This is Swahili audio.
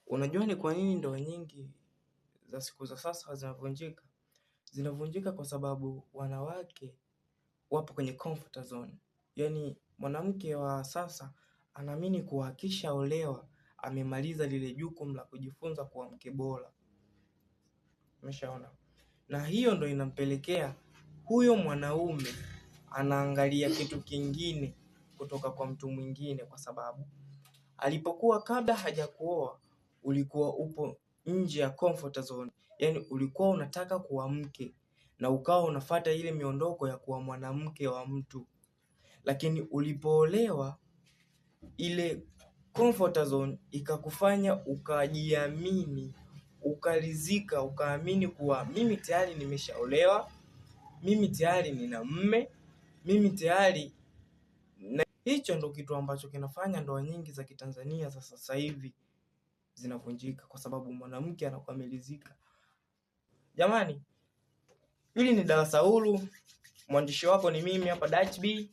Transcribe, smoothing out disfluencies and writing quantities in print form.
Unajua ni kwa nini ndoa nyingi za siku za sasa zinavunjika? Zinavunjika kwa sababu wanawake wapo kwenye comfort zone. Yaani mwanamke wa sasa anaamini kuwa akishaolewa amemaliza lile jukumu la kujifunza kuwa mke bora. Umeshaona? Na hiyo ndo inampelekea huyo mwanaume anaangalia kitu kingine kutoka kwa mtu mwingine, kwa sababu alipokuwa kabla hajakuoa ulikuwa upo nje ya comfort zone. Yani ulikuwa unataka kuwa mke na ukawa unafuata ile miondoko ya kuwa mwanamke wa mtu, lakini ulipoolewa ile comfort zone ikakufanya ukajiamini, ukalizika, ukaamini kuwa mimi tayari nimeshaolewa, mimi tayari nina mume, mimi tayari na hicho ndo kitu ambacho kinafanya ndoa nyingi za Kitanzania za sasa hivi zinavunjika, kwa sababu mwanamke anakuwa amelizika. Jamani, hili ni darasa huru, mwandishi wako ni mimi hapa Dutch B.